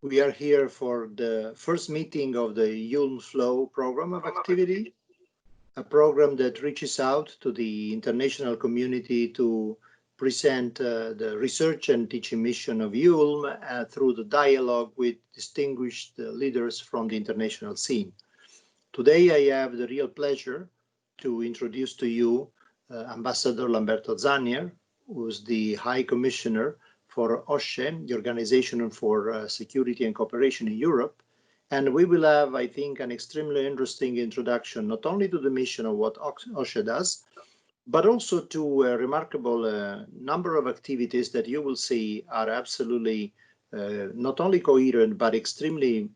We are here for the first meeting of the IULM FLOW program of activity, a program that reaches out to the international community to present the research and teaching mission of IULM through the dialogue with distinguished leaders from the international scene. Today, I have the real pleasure to introduce to you Ambassador Lamberto Zannier, who is the High Commissioner for OSCE, the Organization for Security and Cooperation in Europe. And we will have, I think, an extremely interesting introduction, not only to the mission of what OSCE does, but also to a remarkable number of activities that you will see are absolutely not only coherent, but extremely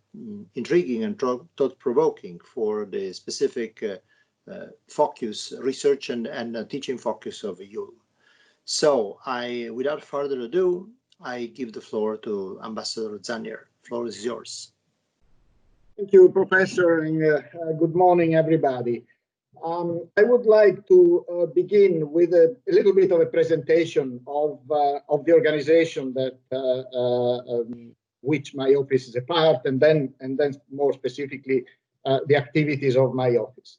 intriguing and thought-provoking for the specific focus, research and teaching focus of IULM. So without further ado, I give the floor to Ambassador Zannier. The floor is yours. Thank you, Professor, and good morning, everybody. I would like to begin with a little bit of a presentation of the organization that which my office is a part, and then more specifically the activities of my office.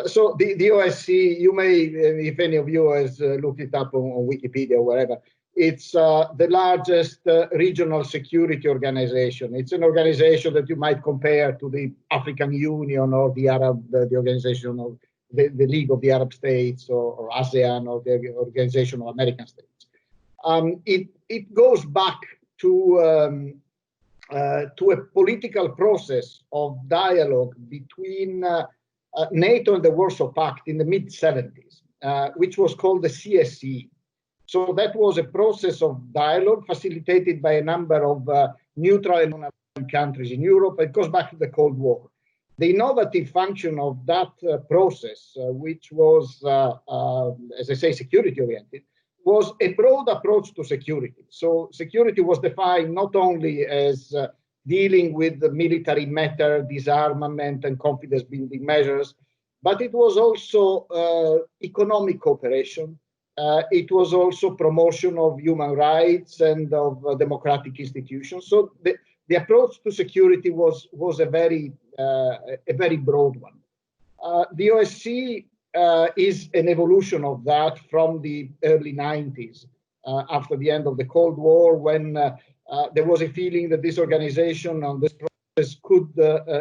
So the OSCE, you may, if any of you has looked it up on Wikipedia or wherever, it's the largest regional security organization. It's an organization that you might compare to the African Union or the organization of the League of the Arab States or ASEAN or the Organization of American States. It goes back to a political process of dialogue between NATO and the Warsaw Pact in the mid-70s, which was called the CSE. So that was a process of dialogue facilitated by a number of neutral and non-aligned countries in Europe. It goes back to the Cold War. The innovative function of that process, which was, as I say, security-oriented, was a broad approach to security. So security was defined not only as dealing with the military matter, disarmament, and confidence-building measures, but it was also economic cooperation. It was also promotion of human rights and of democratic institutions. So the approach to security was a very broad one. The OSCE is an evolution of that from the early 90s, after the end of the Cold War, when there was a feeling that this organization and this process could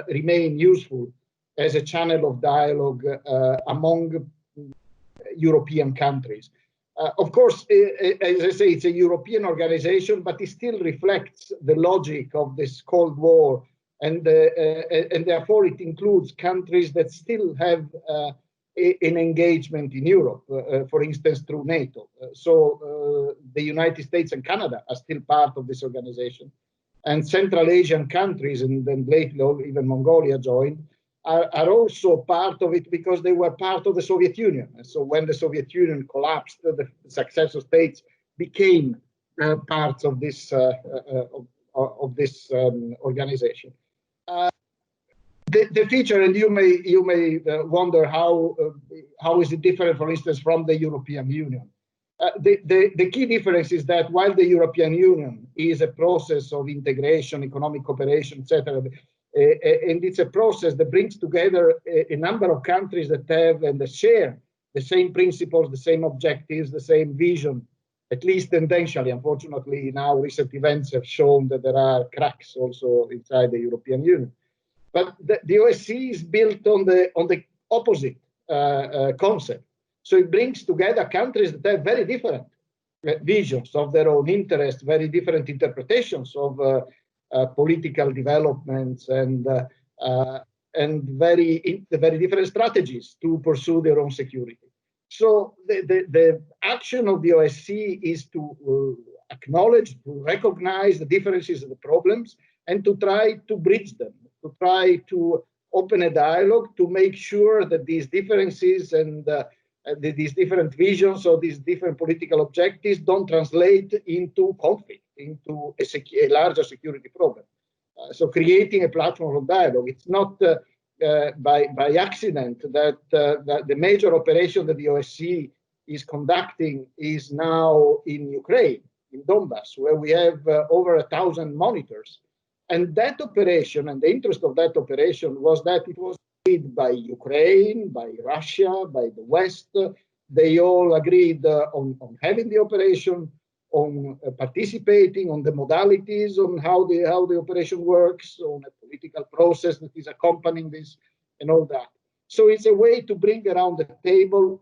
remain useful as a channel of dialogue among European countries. Of course, as I say, it's a European organization, but it still reflects the logic of this Cold War, and therefore it includes countries that still have an engagement in Europe, for instance, through NATO. So the United States and Canada are still part of this organization, and Central Asian countries, and then lately even Mongolia joined, are also part of it because they were part of the Soviet Union. And so when the Soviet Union collapsed, the successor states became parts of this organization. The feature, and you may wonder how is it different, for instance, from the European Union. The key difference is that while the European Union is a process of integration, economic cooperation, etc., and it's a process that brings together a number of countries that have and that share the same principles, the same objectives, the same vision, at least tendentially. Unfortunately, now recent events have shown that there are cracks also inside the European Union. But the OSCE is built on the opposite concept. So it brings together countries that have very different visions of their own interests, very different interpretations of political developments, and very different strategies to pursue their own security. So the action of the OSCE is to acknowledge, to recognize the differences and the problems, and to try to bridge them, to try to open a dialogue to make sure that these differences and these different visions or these different political objectives don't translate into conflict, into a larger security problem. So creating a platform of dialogue. It's not by accident that the major operation that the OSCE is conducting is now in Ukraine, in Donbass, where we have over 1,000 monitors And that operation, and the interest of that operation was that it was led by Ukraine, by Russia, by the West. They all agreed on having the operation, on participating, on the modalities, on how the operation works, on a political process that is accompanying this, and all that. So it's a way to bring around the table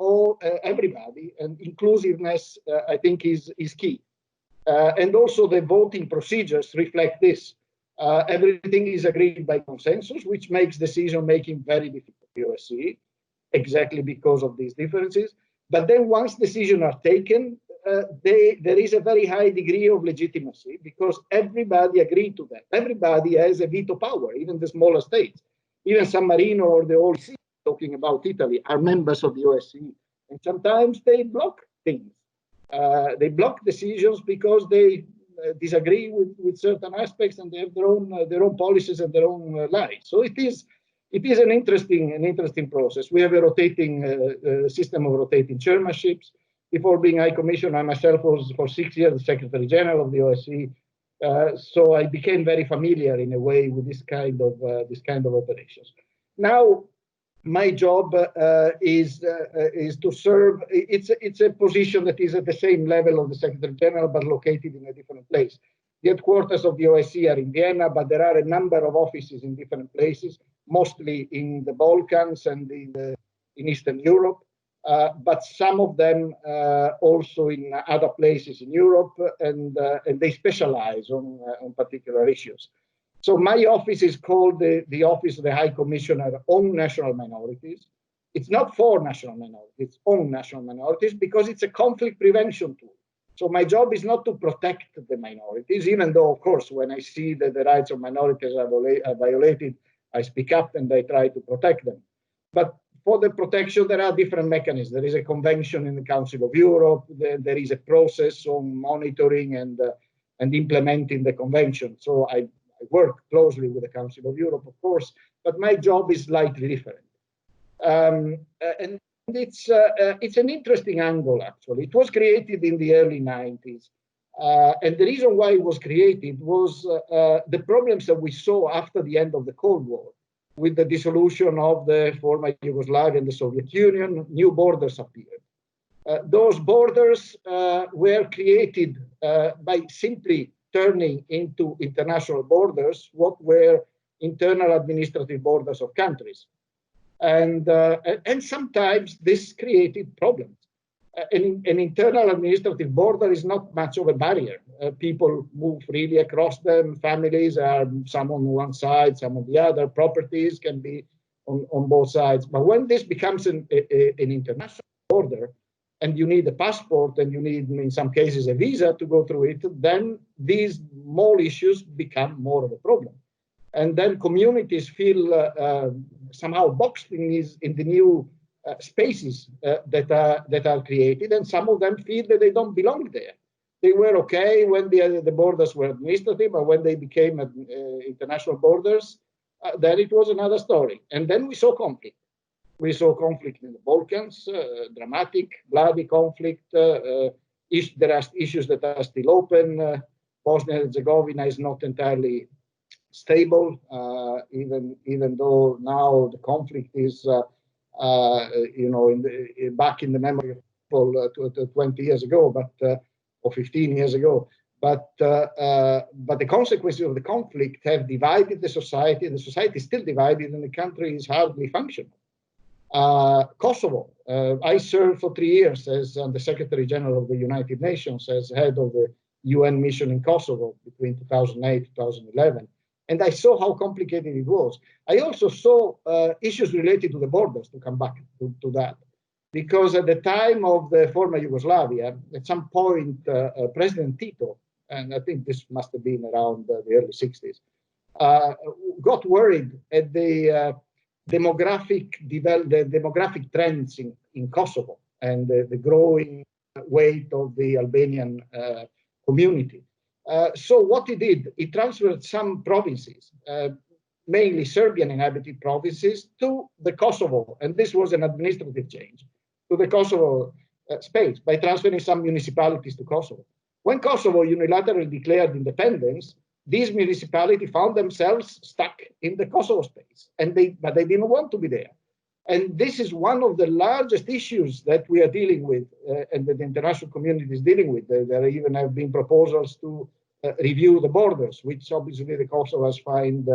everybody, and inclusiveness, I think, is key. And also the voting procedures reflect this. Everything is agreed by consensus, which makes decision-making very difficult for the OSCE, exactly because of these differences. But then once decisions are taken, there is a very high degree of legitimacy because everybody agreed to that. Everybody has a veto power, even the smaller states. Even San Marino or the OSCE, talking about Italy, are members of the OSCE. And sometimes they block things. They block decisions because they disagree with certain aspects, and they have their own policies and their own lives. So it is an interesting process. We have a rotating system of rotating chairmanships. Before being High Commissioner, I myself was for 6 years the Secretary General of the OSCE. So I became very familiar in a way with this kind of operations. Now, my job is to serve. It's a position that is at the same level of the Secretary General, but located in a different place. The headquarters of the OSCE are in Vienna, but there are a number of offices in different places, mostly in the Balkans and in Eastern Europe, but some of them also in other places in Europe, and they specialize on particular issues. So my office is called the Office of the High Commissioner on National Minorities. It's not for national minorities, it's on national minorities because it's a conflict prevention tool. So my job is not to protect the minorities, even though, of course, when I see that the rights of minorities are violated, I speak up and I try to protect them. But for the protection, there are different mechanisms. There is a convention in the Council of Europe. There is a process on monitoring and implementing the convention. So I work closely with the Council of Europe, of course, but my job is slightly different. And it's an interesting angle, actually. It was created in the early 90s. And the reason why it was created was the problems that we saw after the end of the Cold War. With the dissolution of the former Yugoslavia and the Soviet Union, new borders appeared. Those borders were created by simply turning into international borders what were internal administrative borders of countries. And sometimes this created problems. An internal administrative border is not much of a barrier. People move freely across them. Families are some on one side, some on the other. Properties can be on both sides. But when this becomes an international border, and you need a passport, and you need, in some cases, a visa to go through it, then these small issues become more of a problem. And then communities feel somehow boxed in the new spaces that are created, and some of them feel that they don't belong there. They were okay when the borders were administrative, but when they became international borders, then it was another story. And then we saw conflict. We saw conflict in the Balkans, dramatic, bloody conflict. There are issues that are still open. Bosnia and Herzegovina is not entirely stable, even though now the conflict is, back in the memory of people 20 years ago, or 15 years ago. But the consequences of the conflict have divided the society, and the society is still divided, and the country is hardly functional. Kosovo, I served for 3 years as the Secretary General of the United Nations, as head of the UN mission in Kosovo between 2008 and 2011. And I saw how complicated it was. I also saw issues related to the borders, to come back to that. Because at the time of the former Yugoslavia, at some point, President Tito, and I think this must have been around the early 60s, got worried at the demographic trends in Kosovo and the growing weight of the Albanian community. So what he did, he transferred some provinces, mainly Serbian inhabited provinces, to the Kosovo, and this was an administrative change, to the Kosovo space by transferring some municipalities to Kosovo. When Kosovo unilaterally declared independence, these municipalities found themselves stuck in the Kosovo space, but they didn't want to be there. And this is one of the largest issues that we are dealing with, and that the international community is dealing with. There even have been proposals to review the borders, which obviously the Kosovars find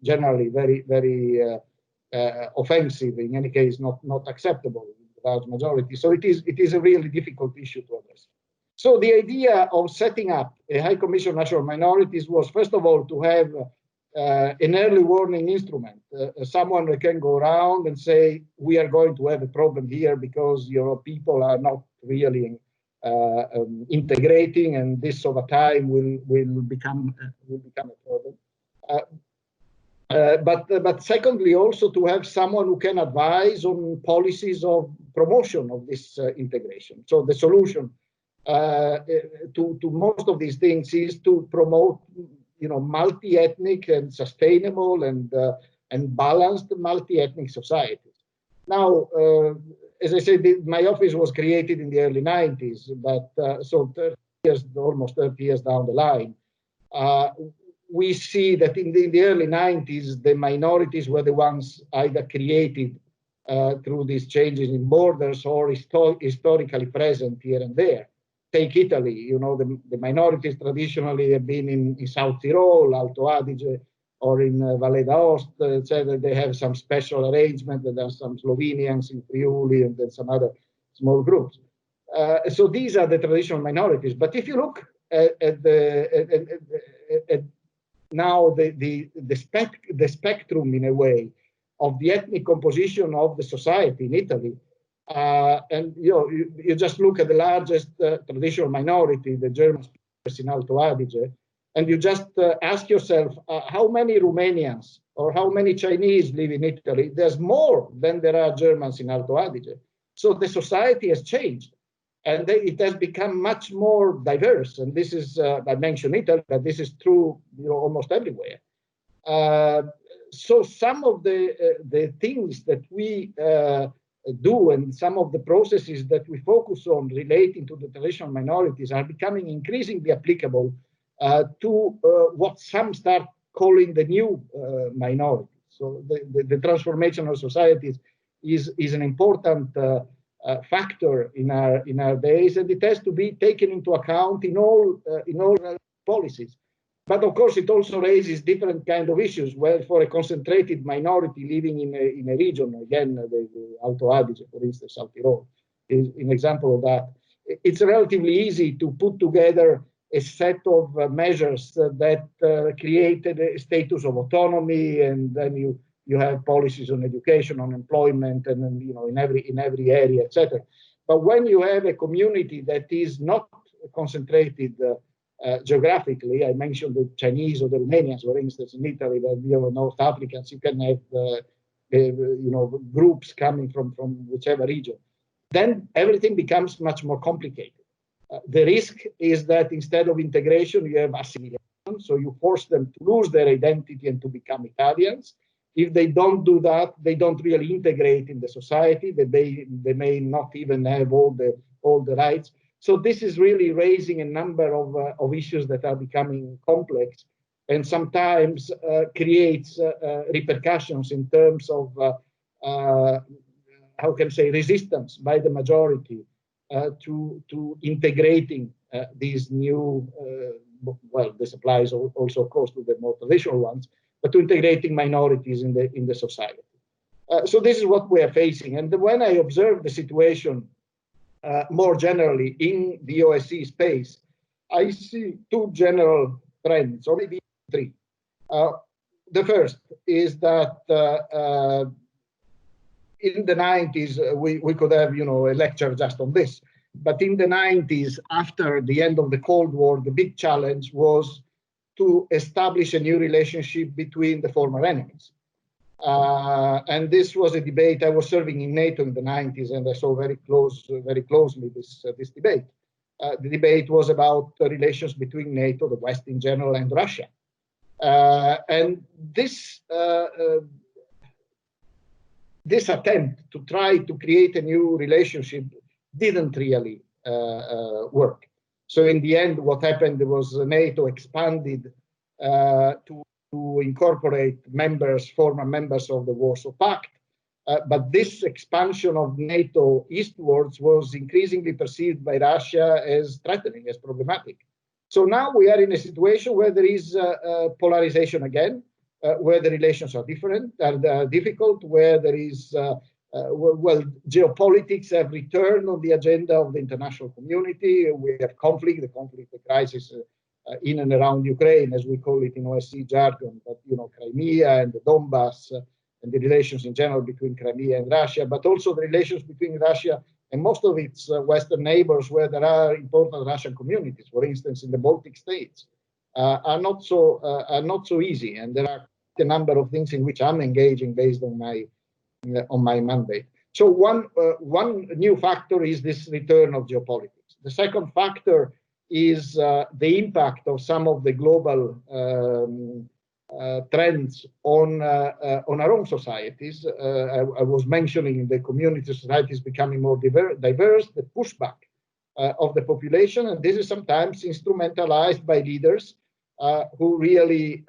generally very, very offensive. In any case, not acceptable in the large majority. So it is a really difficult issue to address. So the idea of setting up a High Commission of National Minorities was, first of all, to have an early warning instrument, someone that can go around and say, we are going to have a problem here because your people are not really integrating, and this over time will become a problem. But secondly, also to have someone who can advise on policies of promotion of this integration. So the solution to most of these things is to promote, multi-ethnic and sustainable and balanced multi-ethnic societies. Now, as I said, my office was created in the early 90s, but so 30 years, almost 30 years down the line, we see that in the early 90s, the minorities were the ones either created through these changes in borders or historically present here and there. Take Italy, the minorities traditionally have been in South Tyrol, Alto Adige, or in Valle d'Aosta, etc. They have some special arrangement. There are some Slovenians in Friuli and then some other small groups. So these are the traditional minorities. But if you look at now the spectrum, in a way, of the ethnic composition of the society in Italy, and you just look at the largest traditional minority, the German speakers in Alto Adige, and you just ask yourself, how many Romanians or how many Chinese live in Italy? There's more than there are Germans in Alto Adige. So the society has changed, and it has become much more diverse. And this is, I mentioned Italy, but this is true, almost everywhere. So some of the things that we do and some of the processes that we focus on relating to the traditional minorities are becoming increasingly applicable to what some start calling the new minorities. So the transformation of societies is an important factor in our days, and it has to be taken into account in all policies. But of course, it also raises different kind of issues. Well, for a concentrated minority living in a region, again, the Alto Adige, for instance, South Tyrol, is an example of that. It's relatively easy to put together a set of measures that created a status of autonomy, and then you have policies on education, on employment, and then, in every area, etc. But when you have a community that is not concentrated geographically, I mentioned the Chinese or the Romanians, for instance, in Italy, but North Africans, you can have groups coming from whichever region. Then everything becomes much more complicated. The risk is that instead of integration, you have assimilation. So you force them to lose their identity and to become Italians. If they don't do that, they don't really integrate in the society. They may not even have all the rights. So this is really raising a number of issues that are becoming complex, and sometimes creates repercussions in terms of how can I say, resistance by the majority to integrating these new, well, this applies also, of course, to the more traditional ones, but to integrating minorities in the society. So this is what we are facing. And when I observe the situation more generally in the OSCE space, I see two general trends, or maybe three. The first is that in the 90s, we could have, a lecture just on this. But in the 90s, after the end of the Cold War, the big challenge was to establish a new relationship between the former enemies. And this was a debate. I was serving in NATO in the 90s, and I saw very closely this debate. The debate was about the relations between NATO, the West in general, and Russia. And this attempt to try to create a new relationship didn't really work. So in the end, what happened was NATO expanded to incorporate former members of the Warsaw Pact. But this expansion of NATO eastwards was increasingly perceived by Russia as threatening, as problematic. So now we are in a situation where there is polarization again, where the relations are difficult, where there is, geopolitics have returned on the agenda of the international community. We have conflict, the crisis in and around Ukraine, as we call it in OSCE jargon, but Crimea and the Donbass, and the relations in general between Crimea and Russia, but also the relations between Russia and most of its Western neighbors, where there are important Russian communities, for instance, in the Baltic states, are not so easy. And there are a number of things in which I'm engaging based on my mandate. So one new factor is this return of geopolitics. The second factor is the impact of some of the global trends on our own societies. I was mentioning the community societies becoming more diverse, the pushback of the population, and this is sometimes instrumentalized by leaders who really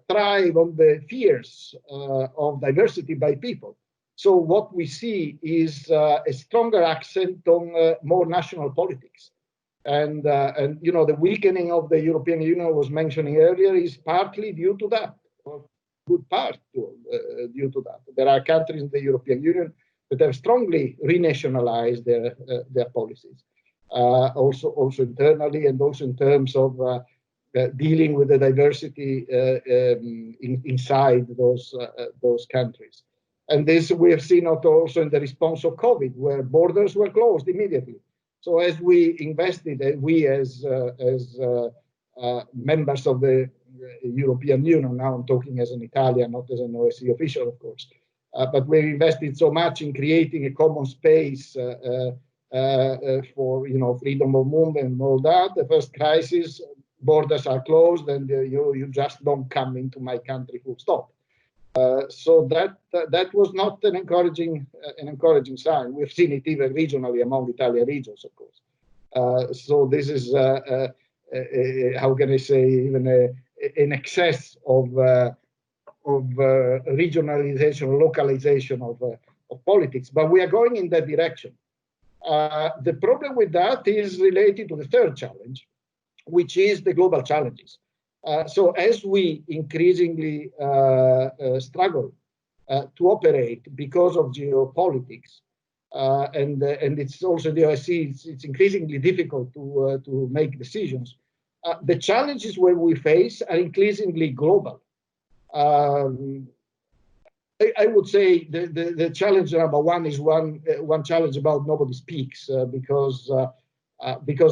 thrive on the fears of diversity by people. So what we see is a stronger accent on more national politics. And the weakening of the European Union I was mentioning earlier is partly due to that, or good part due to that. There are countries in the European Union that have strongly renationalized their policies, also internally and also in terms of dealing with the diversity inside those countries. And this we have seen also in the response of COVID, where borders were closed immediately. So as we invested, we as members of the European Union, now I'm talking as an Italian, not as an OSCE official, of course, but we invested so much in creating a common space for freedom of movement and all that. The first crisis, borders are closed, and you just don't come into my country full stop. So that was not an encouraging sign. We've seen it even regionally among Italian regions, of course. So this is how can I say, even an excess of regionalization, localization of politics. But we are going in that direction. The problem with that is related to the third challenge, which is the global challenges. So as we increasingly struggle to operate because of geopolitics, and it's also the OSCE, it's increasingly difficult to make decisions. The challenges where we face are increasingly global. I would say the challenge number one is one challenge about nobody speaks because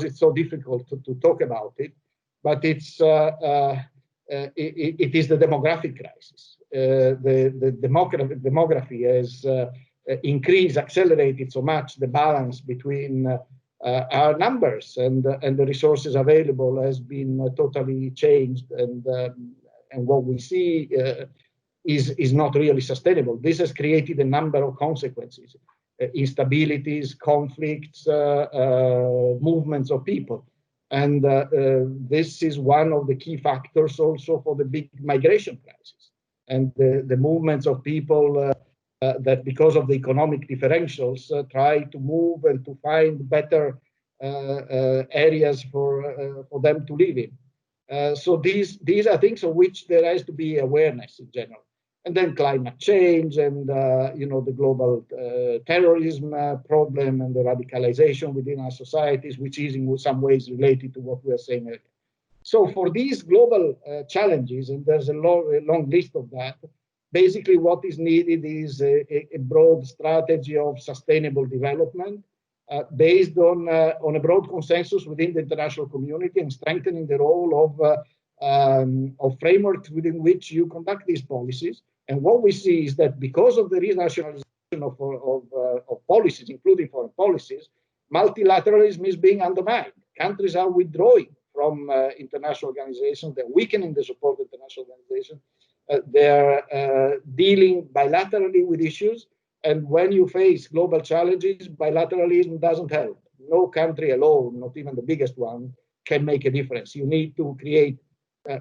it's so difficult to talk about it. But it is the demographic crisis. The demography has accelerated so much. The balance between our numbers and the resources available has been totally changed, and what we see is not really sustainable. This has created a number of consequences: instabilities, conflicts, movements of people. And this is one of the key factors also for the big migration crisis and the movements of people that, because of the economic differentials, try to move and to find better areas for them to live in. So these are things of which there has to be awareness in general. And then climate change and the global terrorism problem and the radicalization within our societies, which is in some ways related to what we are saying earlier. So for these global challenges, and there's a long list of that, basically what is needed is a broad strategy of sustainable development based on a broad consensus within the international community and strengthening the role of frameworks within which you conduct these policies. And what we see is that because of the renationalization of policies, including foreign policies, multilateralism is being undermined. Countries are withdrawing from international organizations. They're weakening the support of international organizations. They're dealing bilaterally with issues. And when you face global challenges, bilateralism doesn't help. No country alone, not even the biggest one, can make a difference. You need to create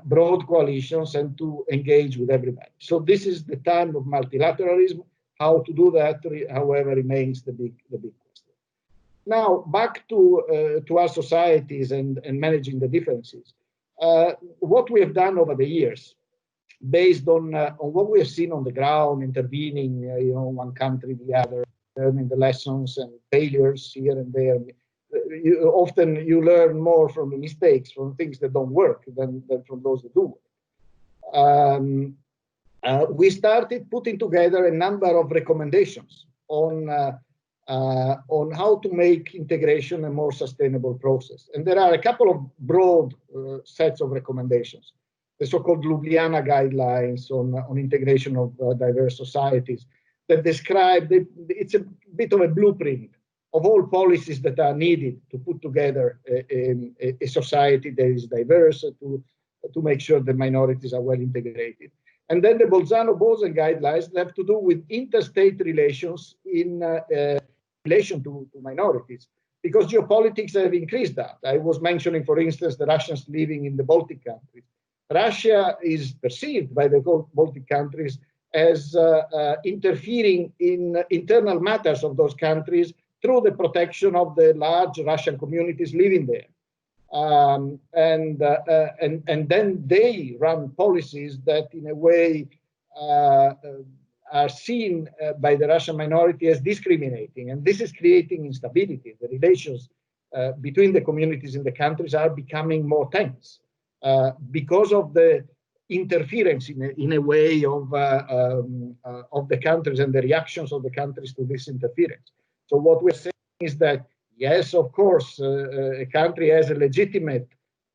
broad coalitions and to engage with everybody. So this is the time of multilateralism. How to do that, however, remains the big question. Now, back to our societies and managing the differences. What we have done over the years, based on what we have seen on the ground, intervening, one country, the other, learning the lessons and failures here and there. Often you learn more from the mistakes, from things that don't work, than from those that do work. We started putting together a number of recommendations on how to make integration a more sustainable process. And there are a couple of broad sets of recommendations. The so-called Ludhiana guidelines on integration of diverse societies that describe, it's a bit of a blueprint of all policies that are needed to put together a society that is diverse, to make sure the minorities are well integrated. And then the Bolzano-Bozen guidelines that have to do with interstate relations in relation to minorities, because geopolitics have increased that. I was mentioning, for instance, the Russians living in the Baltic countries. Russia is perceived by the Baltic countries as interfering in internal matters of those countries through the protection of the large Russian communities living there. And then they run policies that in a way are seen by the Russian minority as discriminating, and this is creating instability. The relations between the communities in the countries are becoming more tense because of the interference in a way of the countries and the reactions of the countries to this interference. So what we're saying is that, yes, of course, a country has a legitimate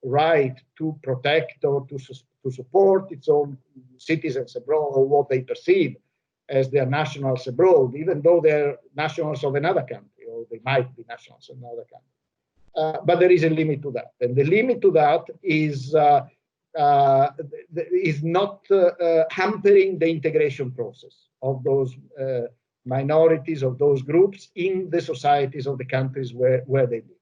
right to protect or to support its own citizens abroad, or what they perceive as their nationals abroad, even though they're nationals of another country, or they might be nationals of another country. But there is a limit to that. And the limit to that is not hampering the integration process of those minorities, of those groups in the societies of the countries where they live.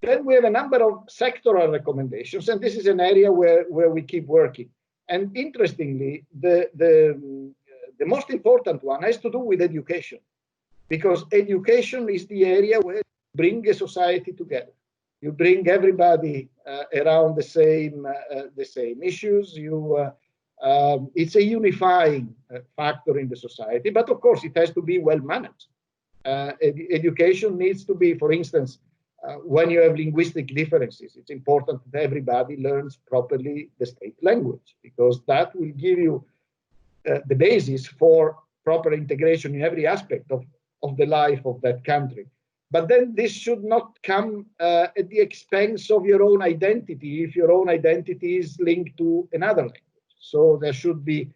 Then we have a number of sectoral recommendations, and this is an area where we keep working. And interestingly, the most important one has to do with education, because education is the area where you bring a society together. You bring everybody around the same issues. It's a unifying factor in the society, but of course it has to be well managed. Education needs to be, for instance, when you have linguistic differences, it's important that everybody learns properly the state language, because that will give you the basis for proper integration in every aspect of the life of that country. But then this should not come at the expense of your own identity, if your own identity is linked to another language. So there should be,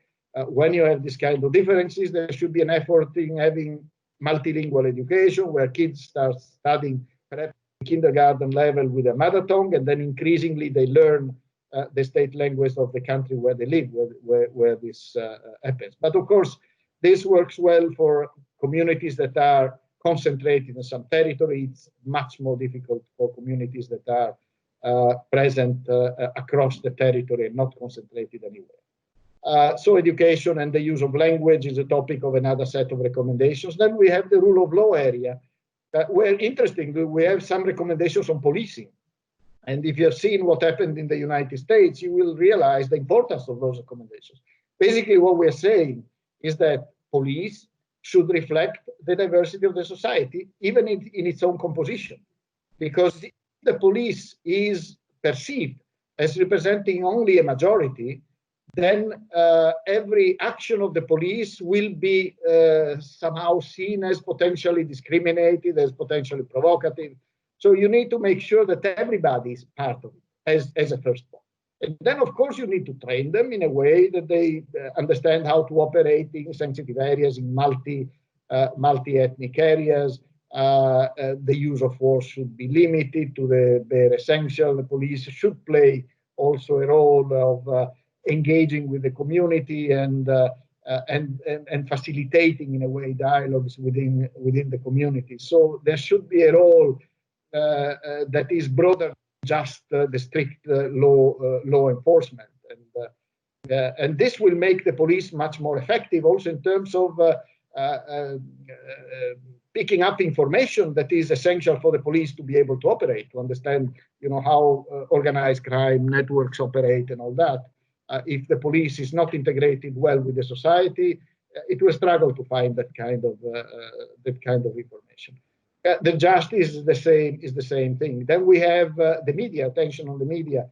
when you have this kind of differences, there should be an effort in having multilingual education, where kids start studying perhaps at kindergarten level with a mother tongue, and then increasingly they learn the state language of the country where they live, where this happens. But of course, this works well for communities that are concentrated in some territory. It's much more difficult for communities that are present across the territory and not concentrated anywhere. So education and the use of language is a topic of another set of recommendations. Then we have the rule of law area, where interestingly, we have some recommendations on policing. And if you have seen what happened in the United States, you will realize the importance of those recommendations. Basically, what we're saying is that police should reflect the diversity of the society, even in its own composition. Because if the police is perceived as representing only a majority, then every action of the police will be somehow seen as potentially discriminated, as potentially provocative. So you need to make sure that everybody is part of it as a first point. And then, of course, you need to train them in a way that they understand how to operate in sensitive areas, in multi-ethnic areas. The use of force should be limited to the bare essential. The police should play also a role of engaging with the community and facilitating, in a way, dialogues within the community. So there should be a role that is broader just the strict law enforcement. And this will make the police much more effective also in terms of picking up information that is essential for the police to be able to operate, to understand, how organized crime networks operate and all that. If the police is not integrated well with the society, it will struggle to find that kind of information. The justice is the same thing. Then we have the media, attention on the media.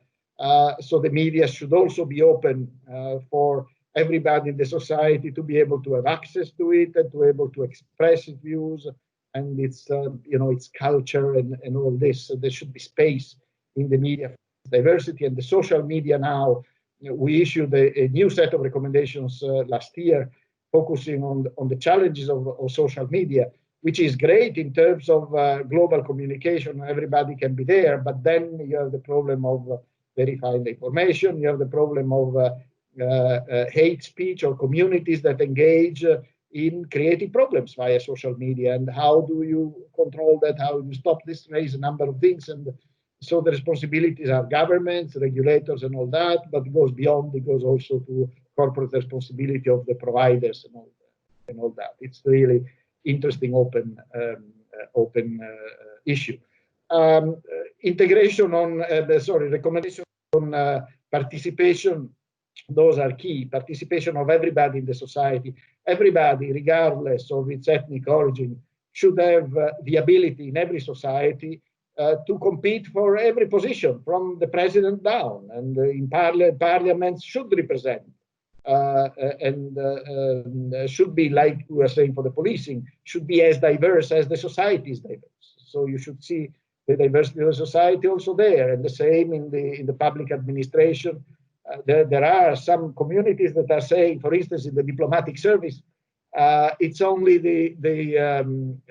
So the media should also be open for everybody in the society to be able to have access to it and to be able to express its views and its culture and all this. So there should be space in the media for diversity. And the social media now, we issued a new set of recommendations last year, focusing on the challenges of social media, which is great in terms of global communication. Everybody can be there, but then you have the problem of verifying the information. You have the problem of hate speech or communities that engage in creating problems via social media. And how do you control that? How do you stop this? Raise a number of things. And so the responsibilities are governments, regulators, and all that, but it goes beyond. It goes also to corporate responsibility of the providers and all that. It's really interesting open issue. Integration on recommendation on participation. Those are key. Participation of everybody in the society. Everybody, regardless of its ethnic origin, should have the ability in every society to compete for every position, from the president down. And in parliaments should represent and should be, like we were saying for the policing, should be as diverse as the society is diverse. So you should see the diversity of the society also there, and the same in the public administration. There are some communities that are saying, for instance, in the diplomatic service, it's only the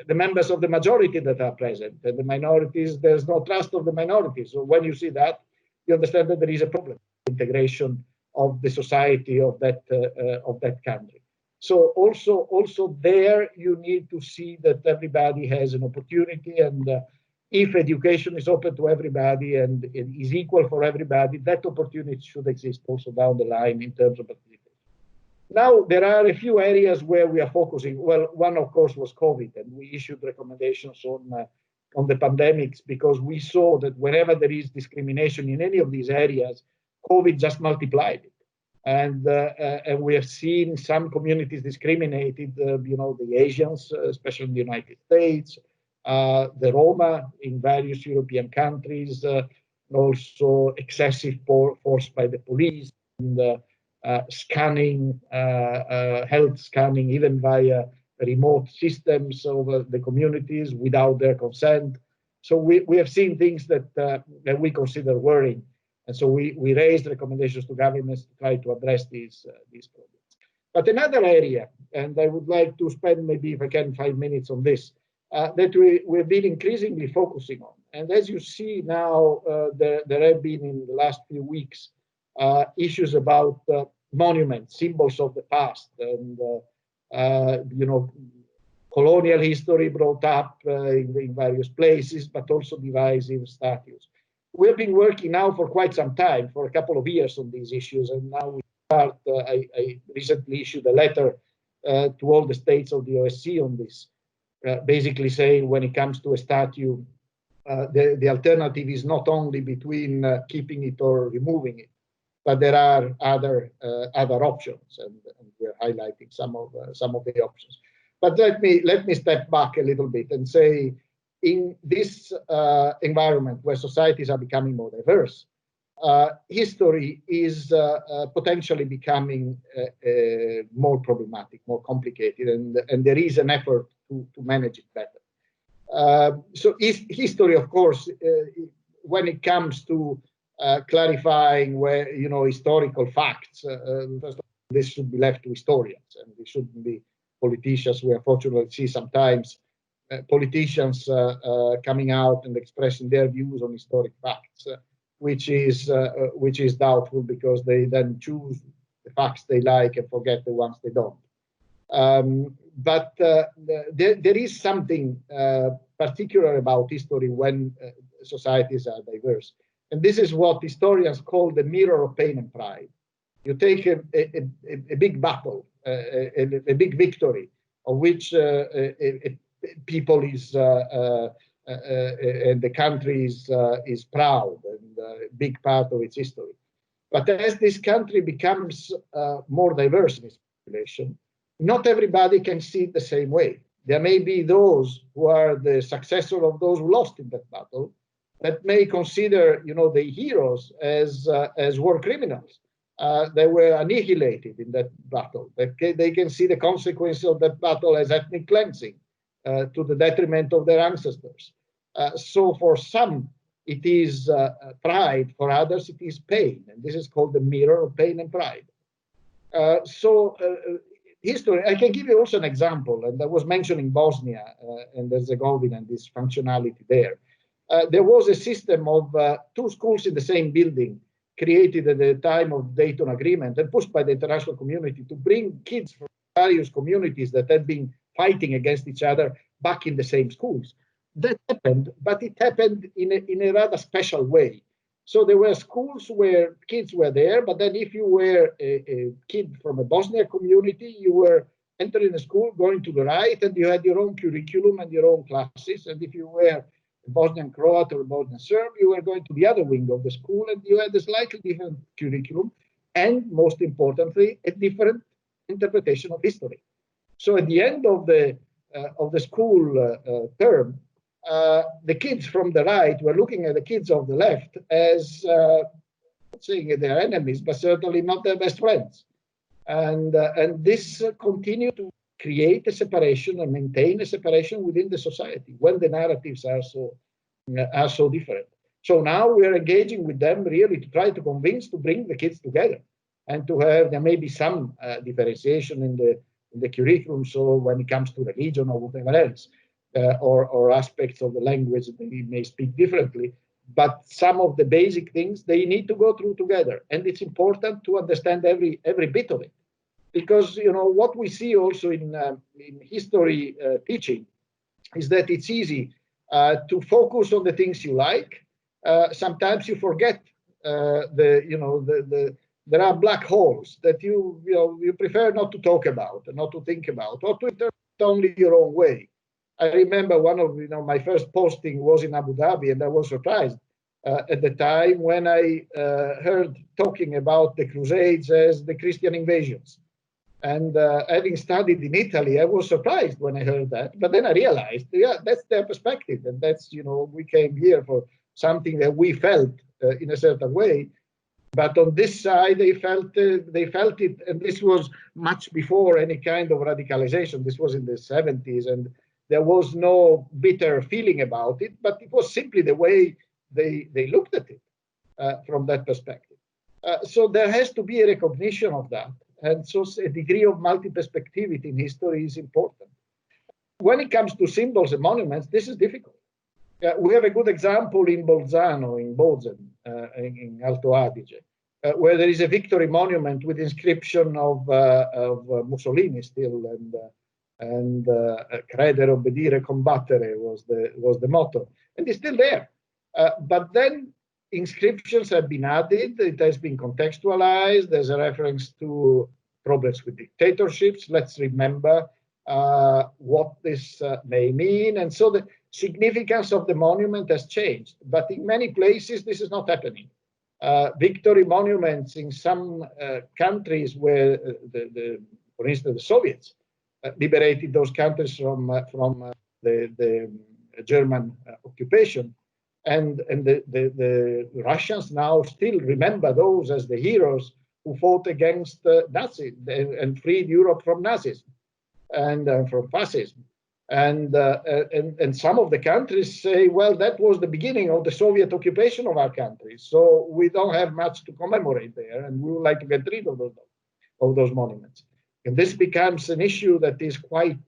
members of the majority that are present, and the minorities, there's no trust of the minorities. So when you see that, you understand that there is a problem integration of the society of that country. So also there you need to see that everybody has an opportunity, and if education is open to everybody and it is equal for everybody, that opportunity should exist also down the line in terms of participation. Now, there are a few areas where we are focusing. Well, one, of course, was COVID, and we issued recommendations on the pandemics, because we saw that whenever there is discrimination in any of these areas, COVID just multiplied it. And we have seen some communities discriminated, the Asians, especially in the United States, the Roma in various European countries, also excessive force by the police, and scanning, health scanning, even via remote systems over the communities without their consent. So we have seen things that we consider worrying. And so we raised recommendations to governments to try to address these problems. But another area, and I would like to spend maybe, if I can, 5 minutes on this, that we've been increasingly focusing on. And as you see now, there have been in the last few weeks issues about monuments, symbols of the past, and colonial history brought up in various places, but also divisive statues. We've been working now for quite some time, for a couple of years, on these issues, and now we start. I recently issued a letter to all the states of the OSCE on this, basically saying when it comes to a statue, the alternative is not only between keeping it or removing it, but there are other options, and we're highlighting some of the options. But let me step back a little bit and say, in this environment where societies are becoming more diverse, history is potentially becoming more problematic, more complicated, and there is an effort to manage it better. So history, of course, when it comes to clarifying where, historical facts, first of all, this should be left to historians, and we shouldn't be politicians. We unfortunately see sometimes politicians coming out and expressing their views on historic facts, which is doubtful, because they then choose the facts they like and forget the ones they don't. But there is something particular about history when societies are diverse. And this is what historians call the mirror of pain and pride. You take a big battle, a big victory, of which people is and the country is proud and a big part of its history. But as this country becomes more diverse in its population, not everybody can see it the same way. There may be those who are the successor of those who lost in that battle that may consider, the heroes as war criminals. They were annihilated in that battle. They can see the consequence of that battle as ethnic cleansing to the detriment of their ancestors. So for some, it is pride. For others, it is pain. And this is called the mirror of pain and pride. History, I can give you also an example, and I was mentioning Bosnia and Herzegovina and this functionality there. There was a system of two schools in the same building created at the time of the Dayton Agreement and pushed by the international community to bring kids from various communities that had been fighting against each other back in the same schools. That happened, but it happened in a rather special way. So there were schools where kids were there, but then if you were a kid from a Bosnian community, you were entering a school, going to the right, and you had your own curriculum and your own classes. And if you were a Bosnian Croat or a Bosnian Serb, you were going to the other wing of the school, and you had a slightly different curriculum, and most importantly, a different interpretation of history. So at the end of the school term, the kids from the right were looking at the kids of the left as not saying they're enemies, but certainly not their best friends. And this continued to create a separation and maintain a separation within the society when the narratives are so different. So now we're engaging with them really to try to convince to bring the kids together and to have, there may be some differentiation in the curriculum, so when it comes to religion or whatever else, or aspects of the language they may speak differently, but some of the basic things they need to go through together, and it's important to understand every bit of it, because what we see also in history teaching is that it's easy to focus on the things you like. Sometimes you forget there are black holes that you prefer not to talk about and not to think about, or to interpret only your own way. I remember one of my first posting was in Abu Dhabi, and I was surprised at the time when I heard talking about the Crusades as the Christian invasions. And having studied in Italy, I was surprised when I heard that. But then I realized, yeah, that's their perspective, and that's we came here for something that we felt in a certain way. But on this side, they felt it, and this was much before any kind of radicalization. This was in the 70s, and there was no bitter feeling about it, but it was simply the way they looked at it from that perspective. So there has to be a recognition of that. And so a degree of multi-perspectivity in history is important. When it comes to symbols and monuments, this is difficult. We have a good example in Bolzano, in Bozen, in Alto Adige, where there is a victory monument with inscription of Mussolini still, and credere, obbedire, combattere was the motto, and it's still there. But then inscriptions have been added, it has been contextualized, there's a reference to problems with dictatorships, let's remember what this may mean, and so the significance of the monument has changed. But in many places, this is not happening. Victory monuments in some countries where, for instance, the Soviets liberated those countries from the German occupation, and the Russians now still remember those as the heroes who fought against Nazis and freed Europe from Nazism and from fascism. And some of the countries say, well, that was the beginning of the Soviet occupation of our country, so we don't have much to commemorate there, and we would like to get rid of those monuments. And this becomes an issue that is quite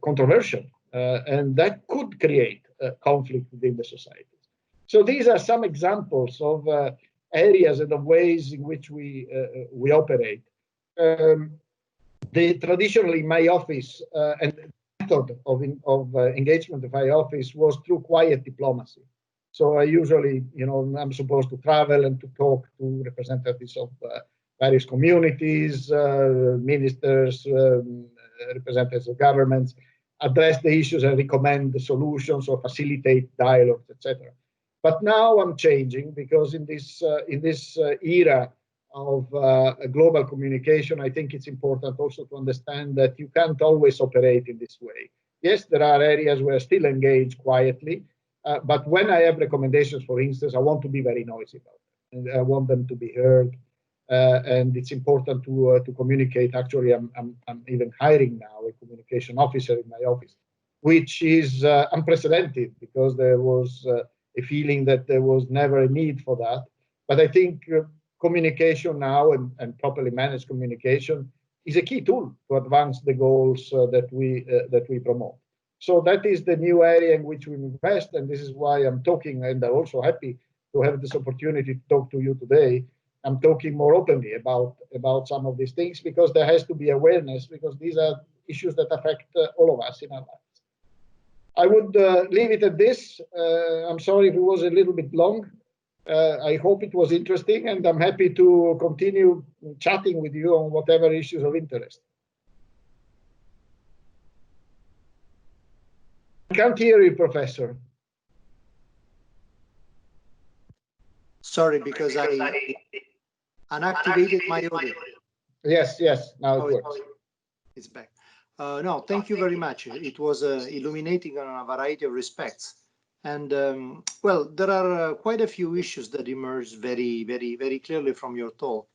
controversial, and that could create conflict within the societies. So these are some examples of areas and of ways in which we operate. Traditionally, my office and the method of engagement of my office was through quiet diplomacy. So I usually, I'm supposed to travel and to talk to representatives of various communities, ministers, representatives of governments, address the issues and recommend the solutions or facilitate dialogues, etc. But now I'm changing because in this era of global communication, I think it's important also to understand that you can't always operate in this way. Yes, there are areas where I still engage quietly, but when I have recommendations, for instance, I want to be very noisy about them. And I want them to be heard, and it's important to communicate. Actually, I'm even hiring now a communication officer in my office, which is unprecedented because there was a feeling that there was never a need for that. But I think communication now and properly managed communication is a key tool to advance the goals that we promote. So that is the new area in which we invest, and this is why I'm talking, and I'm also happy to have this opportunity to talk to you today. I'm talking more openly about some of these things because there has to be awareness, because these are issues that affect all of us in our lives. I would leave it at this. I'm sorry if it was a little bit long. I hope it was interesting, and I'm happy to continue chatting with you on whatever issues of interest. I can't hear you, Professor. Sorry, because I unactivated my audio. Yes, now it works. It's back. No, thank you very much. It was illuminating on a variety of respects. And well, there are quite a few issues that emerge very clearly from your talk.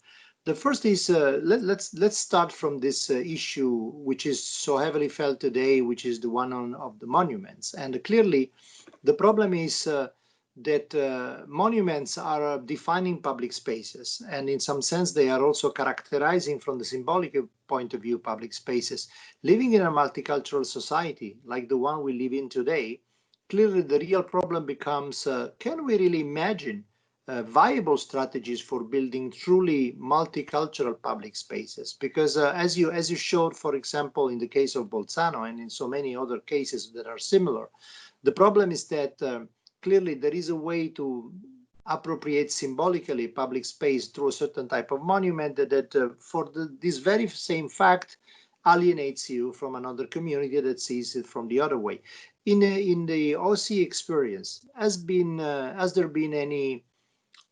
The first is let's start from this issue, which is so heavily felt today, which is the one of the monuments. And clearly, the problem is that monuments are defining public spaces, and in some sense they are also characterizing from the symbolic point of view public spaces. Living in a multicultural society like the one we live in today, clearly the real problem becomes, can we really imagine viable strategies for building truly multicultural public spaces? Because as you showed, for example, in the case of Bolzano and in so many other cases that are similar, the problem is that clearly there is a way to appropriate symbolically public space through a certain type of monument that for this very same fact alienates you from another community that sees it from the other way. In the OSCE experience, has there been any,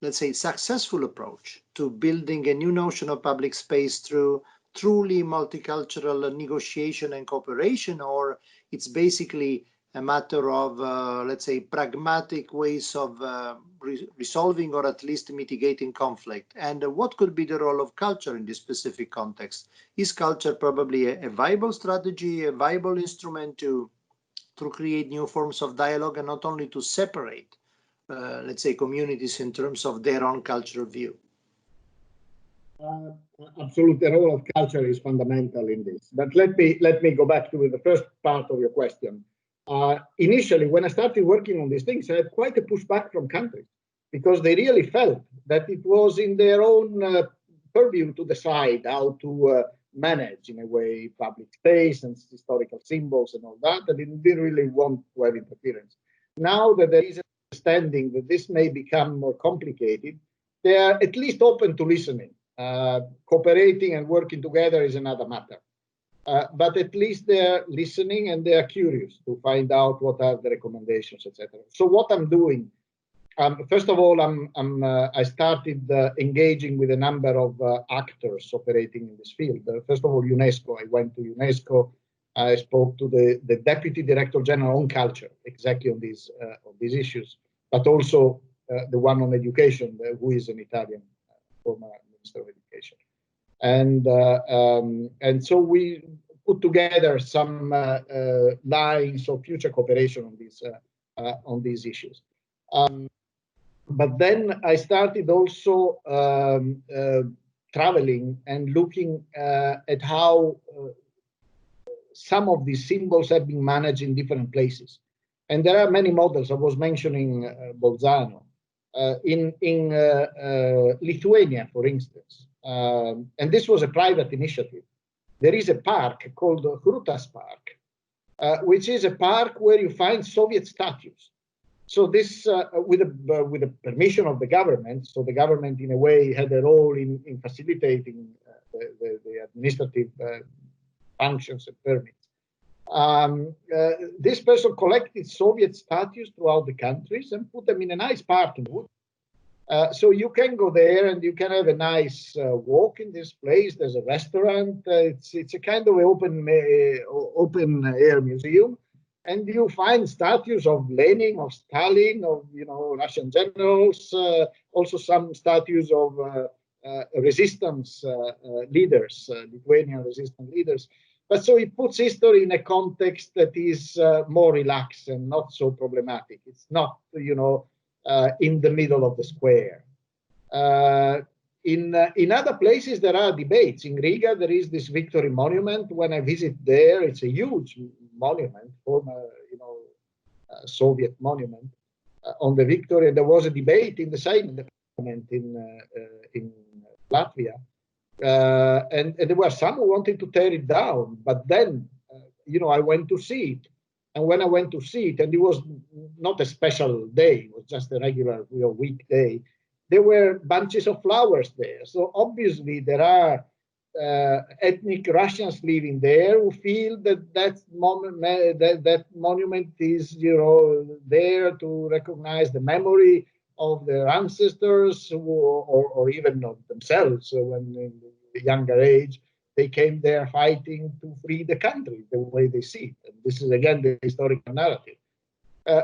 let's say, successful approach to building a new notion of public space through truly multicultural negotiation and cooperation, or it's basically a matter of, let's say, pragmatic ways of resolving or at least mitigating conflict? And what could be the role of culture in this specific context? Is culture probably a viable strategy, a viable instrument to create new forms of dialogue and not only to separate, let's say, communities in terms of their own cultural view? Absolutely, the role of culture is fundamental in this. But let me go back to the first part of your question. Initially, when I started working on these things, I had quite a pushback from countries because they really felt that it was in their own purview to decide how to manage, in a way, public space and historical symbols and all that. And they didn't really want to have interference. Now that there is an understanding that this may become more complicated, they are at least open to listening. Cooperating and working together is another matter. But at least they're listening and they're curious to find out what are the recommendations, etc. So what I'm doing, first of all, I started engaging with a number of actors operating in this field. First of all, UNESCO. I went to UNESCO. I spoke to the Deputy Director General on Culture, exactly on these issues, but also the one on education, who is an Italian former Minister of Education. And so we put together some lines of future cooperation on these issues. But then I started also traveling and looking at how some of these symbols have been managed in different places. And there are many models. I was mentioning Bolzano. In Lithuania, for instance, and this was a private initiative. There is a park called Hrutas Park, which is a park where you find Soviet statues. So this, with the permission of the government, so the government in a way had a role in facilitating the administrative functions and permits. This person collected Soviet statues throughout the countries and put them in a nice parking lot. So you can go there and you can have a nice walk in this place. There's a restaurant. It's a kind of open air museum, and you find statues of Lenin, of Stalin, of Russian generals. Also some statues of resistance leaders, Lithuanian resistance leaders. But so it puts history in a context that is more relaxed and not so problematic. It's not, in the middle of the square. In other places, there are debates. In Riga, there is this Victory Monument. When I visit there, it's a huge monument, former, Soviet monument on the victory. And there was a debate in the Sejm parliament in Latvia. And there were some who wanted to tear it down, but then, I went to see it. And when I went to see it, and it was not a special day, it was just a regular weekday, there were bunches of flowers there. So obviously there are ethnic Russians living there who feel that monument is, there to recognize the memory of their ancestors, or even of themselves when in the younger age they came there fighting to free the country the way they see it. And this is again the historical narrative.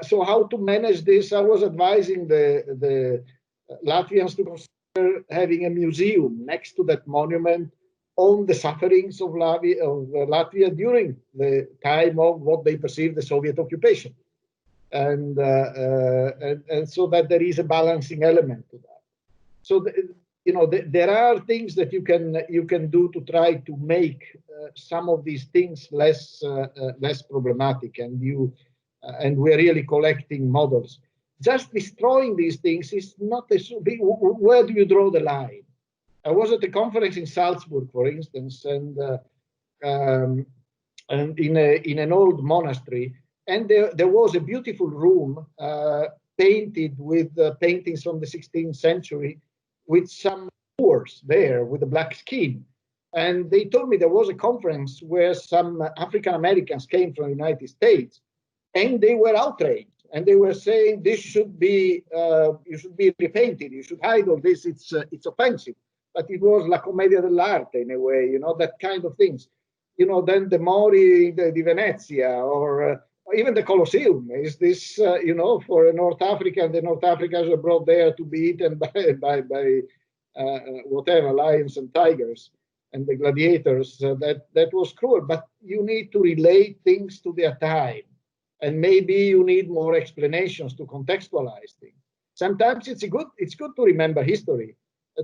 So how to manage this? I was advising the Latvians to consider having a museum next to that monument on the sufferings of Latvia during the time of what they perceived the Soviet occupation. And so that there is a balancing element to that. So there are things that you can do to try to make some of these things less problematic, and we're really collecting models. Just destroying these things is not a big. Where do you draw the line? I was at a conference in Salzburg, for instance, and in an old monastery. And there was a beautiful room painted with paintings from the 16th century with some Moors there with the black skin. And they told me there was a conference where some African Americans came from the United States, and they were outraged. And they were saying this should be, you should be repainted, you should hide all this, it's offensive. But it was la commedia dell'arte in a way, that kind of things. Then the Mori di Venezia, or even the Colosseum is this, for a North African, the North Africans are brought there to be eaten by whatever, lions and tigers and the gladiators. That was cruel, but you need to relate things to their time. And maybe you need more explanations to contextualize things. Sometimes it's good to remember history,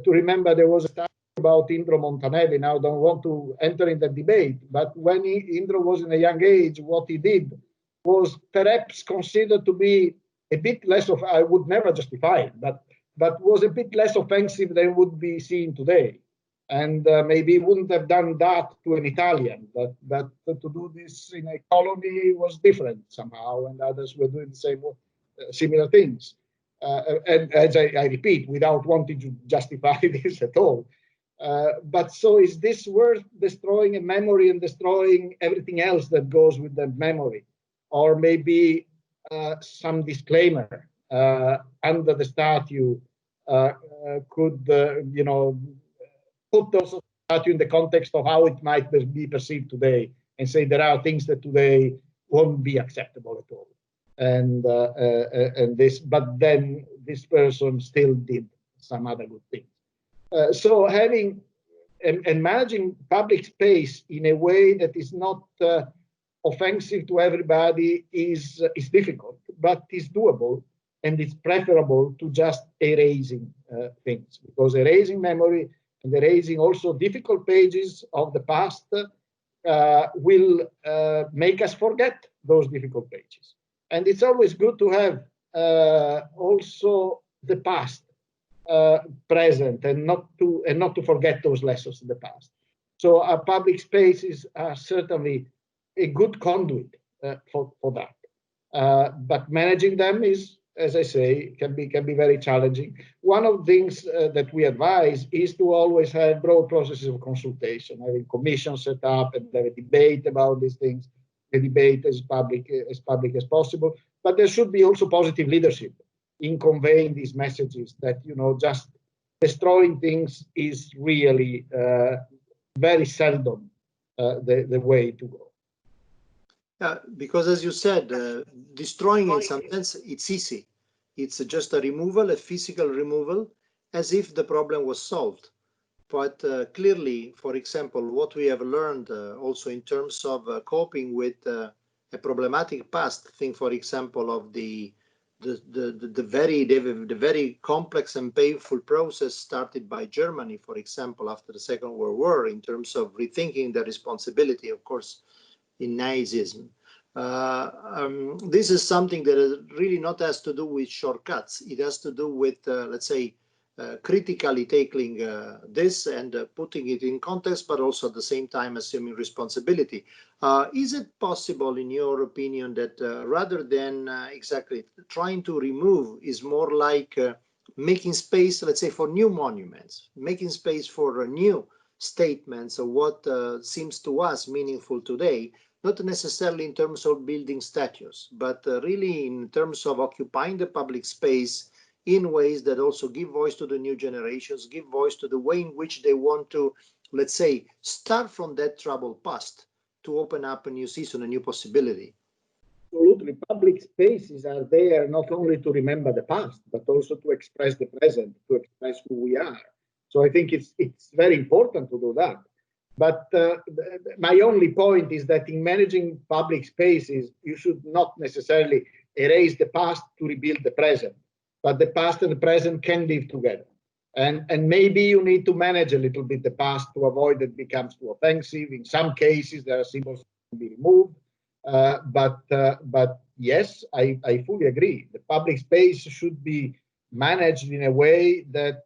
to remember there was a time about Indro Montanelli. Now, I don't want to enter in the debate, but when Indro was in a young age, what he did was perhaps considered to be a bit less of, I would never justify it, but was a bit less offensive than would be seen today. And maybe wouldn't have done that to an Italian, but to do this in a colony was different somehow, and others were doing the same, similar things. And as I repeat, without wanting to justify this at all. But so is this worth destroying a memory and destroying everything else that goes with that memory? Or maybe some disclaimer under the statue could, put those statue in the context of how it might be perceived today, and say there are things that today won't be acceptable at all. And this, but then this person still did some other good things. So having and managing public space in a way that is not offensive to everybody is difficult, but is doable, and it's preferable to just erasing things, because erasing memory and erasing also difficult pages of the past will make us forget those difficult pages. And it's always good to have also the past present, and not to forget those lessons in the past. So our public spaces are certainly a good conduit for that. But managing them is as I say, can be very challenging. One of the things that we advise is to always have broad processes of consultation, having commissions set up and have a debate about these things, a debate as public as possible. But there should be also positive leadership in conveying these messages that, just destroying things is really very seldom the way to go. Yeah, because as you said, destroying in some sense, it's easy. It's just a removal, a physical removal, as if the problem was solved. But clearly, for example, what we have learned also in terms of coping with a problematic past, think, for example, of the very complex and painful process started by Germany, for example, after the Second World War, in terms of rethinking the responsibility, of course, in Nazism. This is something that really not has to do with shortcuts. It has to do with, let's say, critically tackling this and putting it in context, but also at the same time assuming responsibility. Is it possible, in your opinion, that rather than exactly trying to remove, is more like making space, let's say, for new monuments, making space for new statements of what seems to us meaningful today, not necessarily in terms of building statues, but really in terms of occupying the public space in ways that also give voice to the new generations, give voice to the way in which they want to, let's say, start from that troubled past to open up a new season, a new possibility. Absolutely. Public spaces are there not only to remember the past, but also to express the present, to express who we are. So I think it's very important to do that. But my only point is that in managing public spaces, you should not necessarily erase the past to rebuild the present, but the past and the present can live together. And maybe you need to manage a little bit the past to avoid that it becomes too offensive. In some cases, there are symbols that can be removed. But yes, I fully agree. The public space should be managed in a way that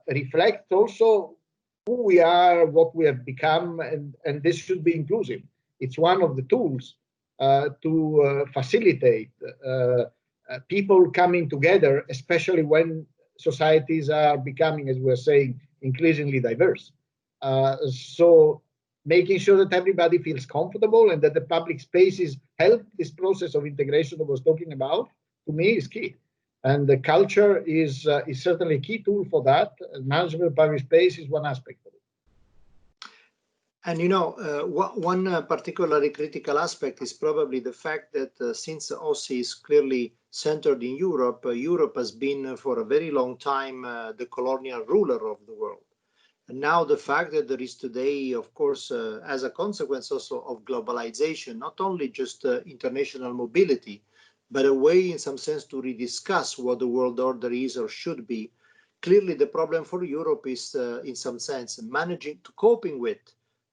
reflects also who we are, what we have become, and this should be inclusive. It's one of the tools to facilitate people coming together, especially when societies are becoming, as we're saying, increasingly diverse. So making sure that everybody feels comfortable and that the public spaces help this process of integration that I was talking about, to me, is key. And the culture is certainly a key tool for that. Management of public space is one aspect of it. And one particularly critical aspect is probably the fact that since OSCE is clearly centered in Europe, Europe has been for a very long time the colonial ruler of the world. And now the fact that there is today, of course, as a consequence also of globalization, not only just international mobility, but a way in some sense to rediscuss what the world order is or should be. Clearly the problem for Europe is in some sense managing to coping with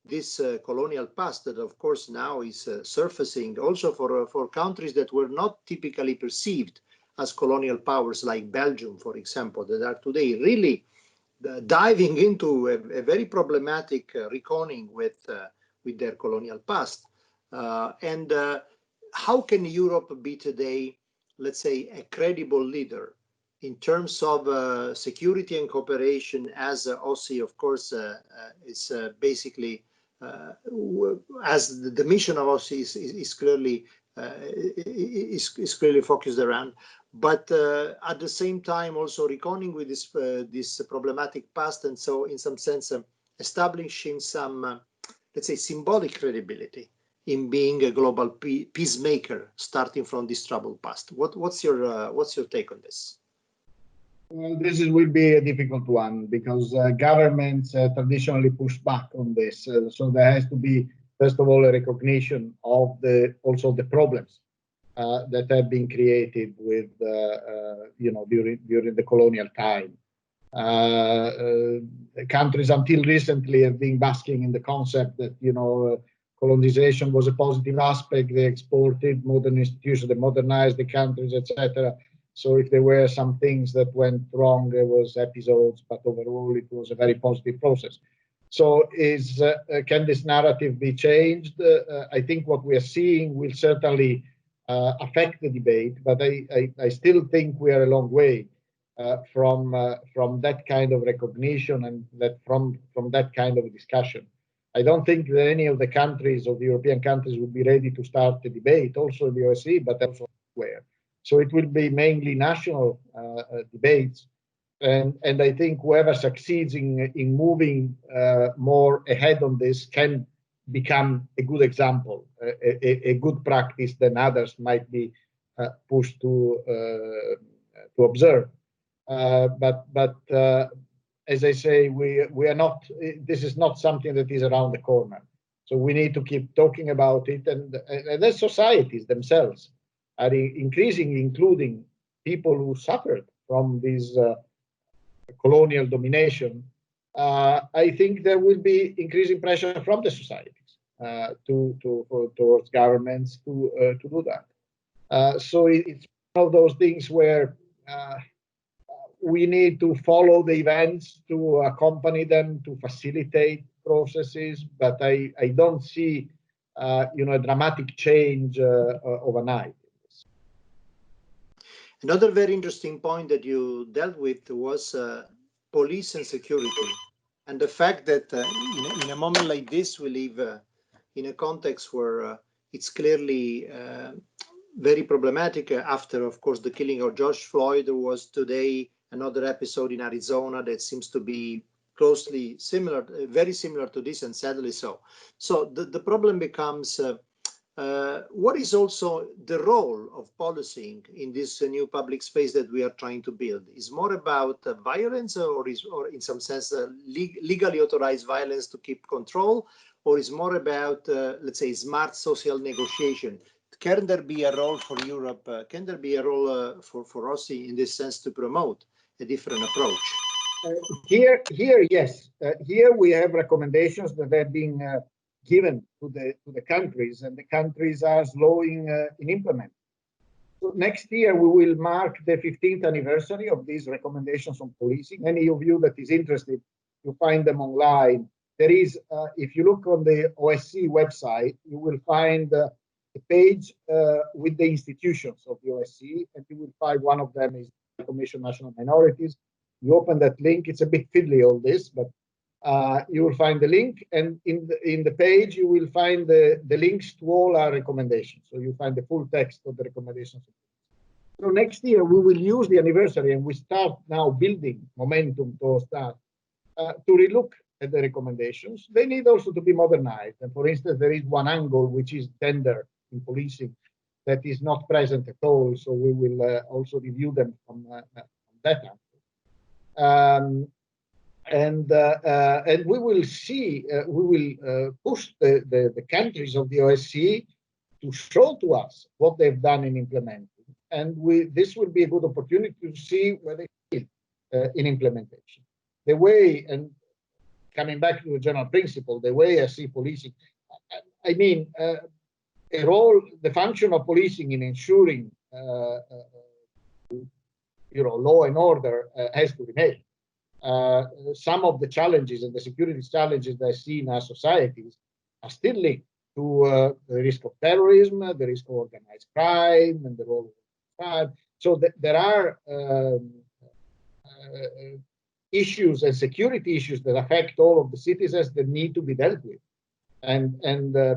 this colonial past that of course now is surfacing also for countries that were not typically perceived as colonial powers like Belgium, for example, that are today really diving into a very problematic reckoning with their colonial past. And how can Europe be today, let's say, a credible leader in terms of security and cooperation, as OSCE, of course, is basically, as the mission of OSCE is clearly focused around, but at the same time also reckoning with this problematic past, and so in some sense establishing some, let's say, symbolic credibility in being a global peacemaker, starting from this troubled past. What's your take on this? Well, this will be a difficult one because governments traditionally push back on this. So there has to be, first of all, a recognition of also the problems that have been created with, during the colonial time. Countries until recently have been basking in the concept that, colonization was a positive aspect. They exported modern institutions, they modernized the countries, etc. So if there were some things that went wrong, there was episodes, but overall it was a very positive process. So can this narrative be changed? I think what we are seeing will certainly affect the debate, but I still think we are a long way from that kind of recognition and that from that kind of discussion. I don't think that any of the countries, of the European countries, would be ready to start the debate, also in the OSCE, but also elsewhere. So it will be mainly national debates. And I think whoever succeeds in moving more ahead on this can become a good example, a good practice that others might be pushed to observe. But as I say, we are not. This is not something that is around the corner. So we need to keep talking about it, and the societies themselves are increasingly including people who suffered from this colonial domination. I think there will be increasing pressure from the societies towards governments to do that. So it's one of those things where we need to follow the events, to accompany them, to facilitate processes, but I don't see a dramatic change overnight. Another very interesting point that you dealt with was police and security, and the fact that in a moment like this, we live in a context where it's clearly very problematic after, of course, the killing of George Floyd. There was today another episode in Arizona that seems to be closely similar, very similar to this, and sadly so. So the problem becomes what is also the role of policing in this new public space that we are trying to build? Is more about violence, or in some sense legally authorized violence to keep control, or is more about let's say smart social negotiation? Can there be a role for Europe? Can there be a role for OSCE in this sense to promote a different approach? Here, yes. Here we have recommendations that have been given to the countries, and the countries are slowing in implementing. So next year we will mark the 15th anniversary of these recommendations on policing. Any of you that is interested, you find them online. There is, if you look on the OSCE website, you will find a page with the institutions of the OSCE, and you will find one of them is the Commission National Minorities. You open that link. It's a bit fiddly, all this, but you will find the link, and in the page you will find the links to all our recommendations. So you find the full text of the recommendations. So next year we will use the anniversary, and we start now building momentum towards that to relook at the recommendations. They need also to be modernized. And for instance, there is one angle which is gender in policing that is not present at all. So we will also review them from that angle. And we will see, we will push the countries of the OSCE to show to us what they've done in implementing. And this will be a good opportunity to see where they fail in implementation. The way, and coming back to the general principle, the way I see policing, I mean, the function of policing in ensuring law and order has to remain. Some of the challenges and the security challenges that I see in our societies are still linked to the risk of terrorism, the risk of organized crime, and the role of crime. So there are issues and security issues that affect all of the citizens that need to be dealt with, and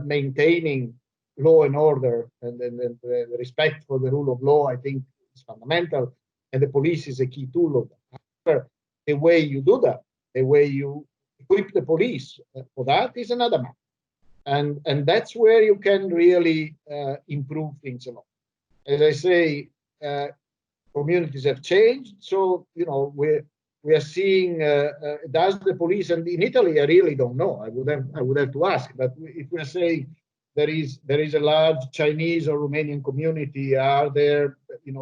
maintaining law and order and the respect for the rule of law, I think, is fundamental, and the police is a key tool of that. However, the way you do that, the way you equip the police for that is another matter. And that's where you can really improve things a lot. As I say, communities have changed. So, we are seeing, does the police, and in Italy, I really don't know. I would have to ask, but if we are saying there is a large Chinese or Romanian community, are there,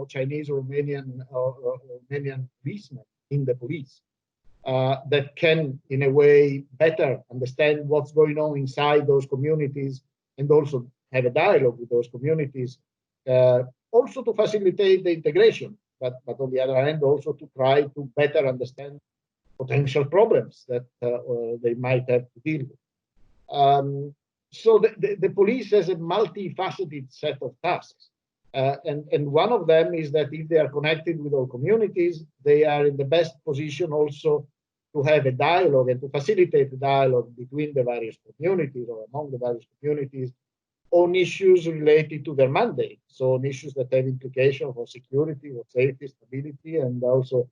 Chinese or Romanian policemen in the police that can, in a way, better understand what's going on inside those communities, and also have a dialogue with those communities, also to facilitate the integration, but on the other hand, also to try to better understand potential problems that they might have to deal with. So the police has a multifaceted set of tasks. And one of them is that if they are connected with all communities, they are in the best position also to have a dialogue and to facilitate the dialogue between the various communities or among the various communities on issues related to their mandate. So on issues that have implications for security, for safety, stability, and also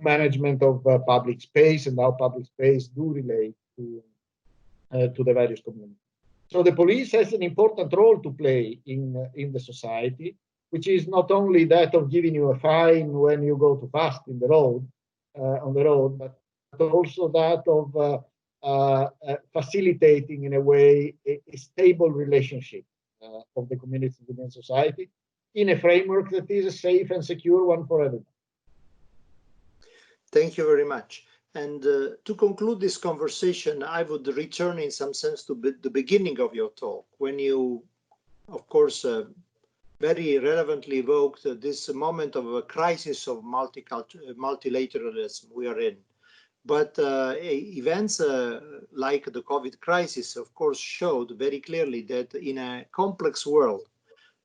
management of public space and how public space do relate to the various communities. So the police has an important role to play in the society, which is not only that of giving you a fine when you go too fast in the road, on the road, but also that of facilitating in a way a stable relationship of the communities within society in a framework that is a safe and secure one for everyone. Thank you very much. And to conclude this conversation, I would return in some sense to the beginning of your talk, when you, of course, very relevantly evoked this moment of a crisis of multilateralism we are in. But events like the COVID crisis, of course, showed very clearly that in a complex world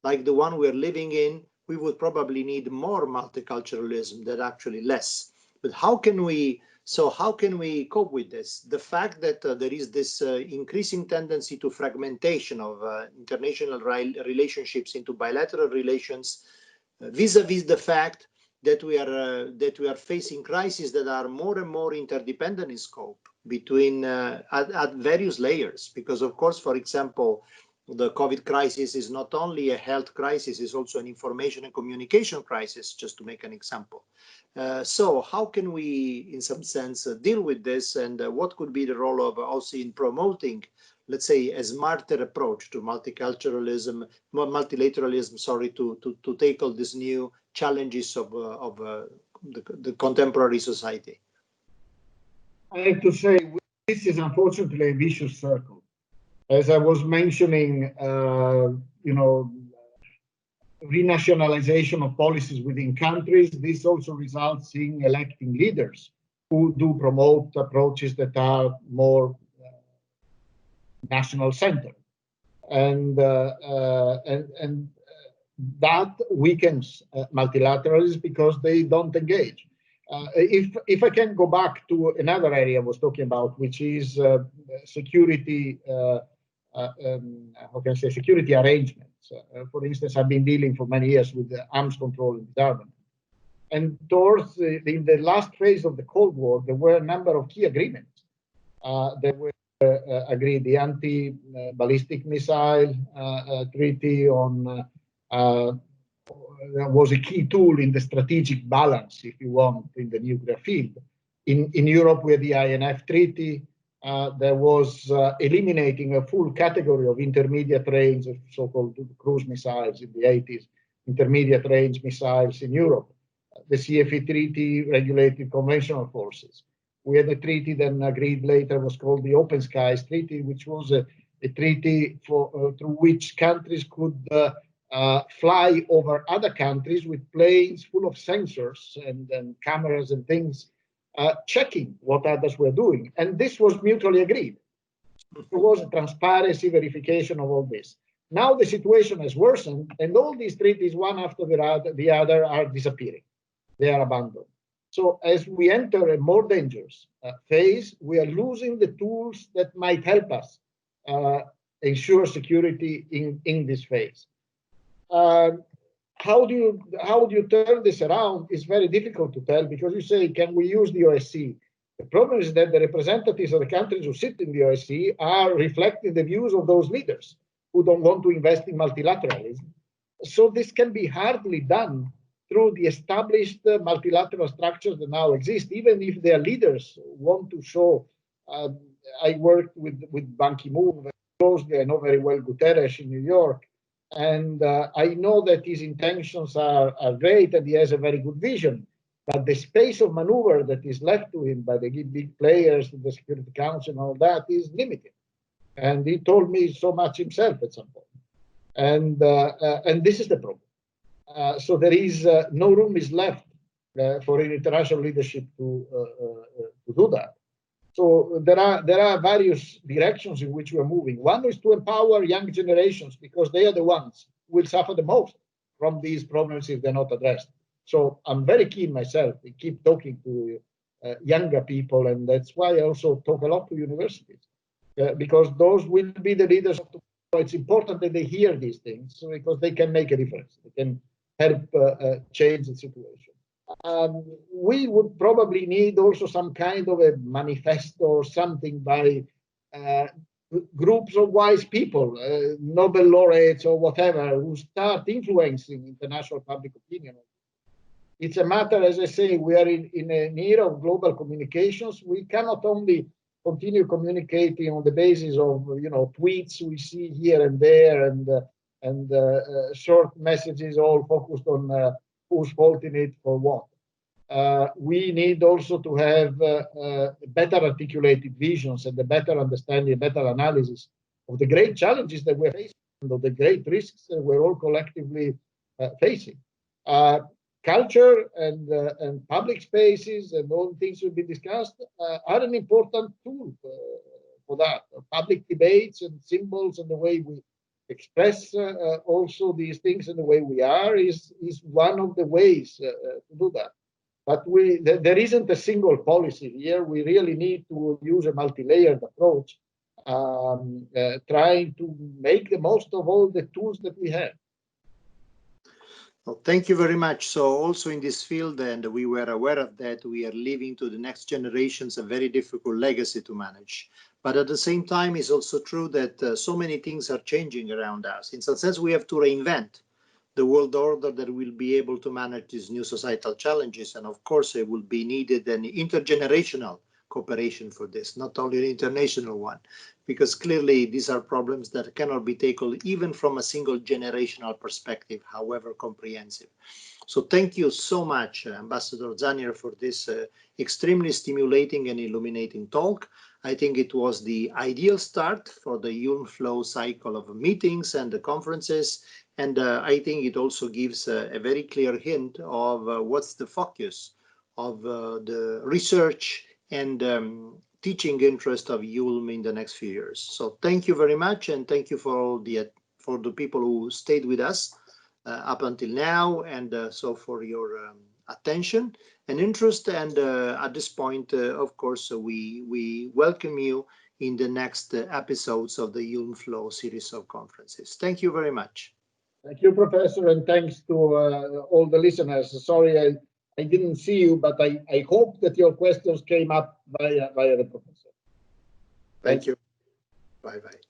like the one we're living in, we would probably need more multiculturalism than actually less. But how can we cope with this? The fact that there is this increasing tendency to fragmentation of international relationships into bilateral relations, vis-a-vis the fact that we are facing crises that are more and more interdependent in scope between at various layers. Because of course, for example, the COVID crisis is not only a health crisis, it's also an information and communication crisis, just to make an example. So how can we, in some sense, deal with this, and what could be the role of OSCE in promoting, let's say, a smarter approach to multiculturalism, multilateralism, sorry, to tackle these new challenges of the contemporary society? I have to say, this is unfortunately a vicious circle. As I was mentioning, renationalization of policies within countries, this also results in electing leaders who do promote approaches that are more national-centered, and that weakens multilateralism because they don't engage. If I can go back to another area I was talking about, which is security. How can I say, security arrangements. For instance, I've been dealing for many years with the arms control and disarmament. And towards in the last phase of the Cold War, there were a number of key agreements. There were agreed the anti-ballistic missile treaty on that was a key tool in the strategic balance, if you want, in the nuclear field. In Europe, we had the INF treaty. There was eliminating a full category of intermediate range, so-called cruise missiles in the 80s, intermediate range missiles in Europe. The CFE treaty regulated conventional forces. We had a treaty then agreed later, was called the Open Skies Treaty, which was a treaty through which countries could fly over other countries with planes full of sensors and cameras and things, checking what others were doing. And this was mutually agreed. There was a transparency verification of all this. Now the situation has worsened, and all these treaties, one after the other, are disappearing. They are abandoned. So as we enter a more dangerous phase, we are losing the tools that might help us ensure security in this phase. How do you turn this around is very difficult to tell, because you say, can we use the OSCE? The problem is that the representatives of the countries who sit in the OSCE are reflecting the views of those leaders who don't want to invest in multilateralism. So this can be hardly done through the established multilateral structures that now exist, even if their leaders want to show. I worked with Ban Ki-moon very closely. I know very well Guterres in New York. And I know that his intentions are great, and he has a very good vision. But the space of maneuver that is left to him by the big players, the Security Council, and all that is limited. And he told me so much himself at some point. And this is the problem. So there is no room is left for international leadership to do that. So there are various directions in which we are moving. One is to empower young generations, because they are the ones who will suffer the most from these problems if they're not addressed. So I'm very keen myself to keep talking to younger people, and that's why I also talk a lot to universities, because those will be the leaders of tomorrow. It's important that they hear these things because they can make a difference. They can help change the situation. We would probably need also some kind of a manifesto or something by groups of wise people, Nobel laureates or whatever, who start influencing international public opinion. It's a matter, as I say, we are in an era of global communications. We cannot only continue communicating on the basis of tweets we see here and there and short messages all focused on who's faulting it for what. We need also to have better articulated visions and a better understanding, better analysis of the great challenges that we're facing and of the great risks that we're all collectively facing. Culture and public spaces and all things will be discussed are an important tool for that. Public debates and symbols and the way we express also these things and the way we are is one of the ways to do that. But there isn't a single policy here. We really need to use a multi-layered approach, trying to make the most of all the tools that we have. Well, thank you very much. So also in this field, and we were aware of that, we are leaving to the next generations a very difficult legacy to manage. But at the same time, it's also true that so many things are changing around us. In some sense, we have to reinvent the world order that will be able to manage these new societal challenges. And of course, it will be needed an intergenerational cooperation for this, not only an international one, because clearly these are problems that cannot be tackled even from a single generational perspective, however comprehensive. So thank you so much, Ambassador Zannier, for this extremely stimulating and illuminating talk. I think it was the ideal start for the IULM FLOW cycle of meetings and the conferences. And I think it also gives a very clear hint of what's the focus of the research and teaching interest of IULM in the next few years. So thank you very much, and thank you for all for the people who stayed with us up until now, and so for your attention and interest. And at this point, of course, we welcome you in the next episodes of the IULM FLOW series of conferences. Thank you very much. Thank you, Professor, and thanks to all the listeners. Sorry I didn't see you, but I hope that your questions came up via the professor. Thank you. Bye-bye.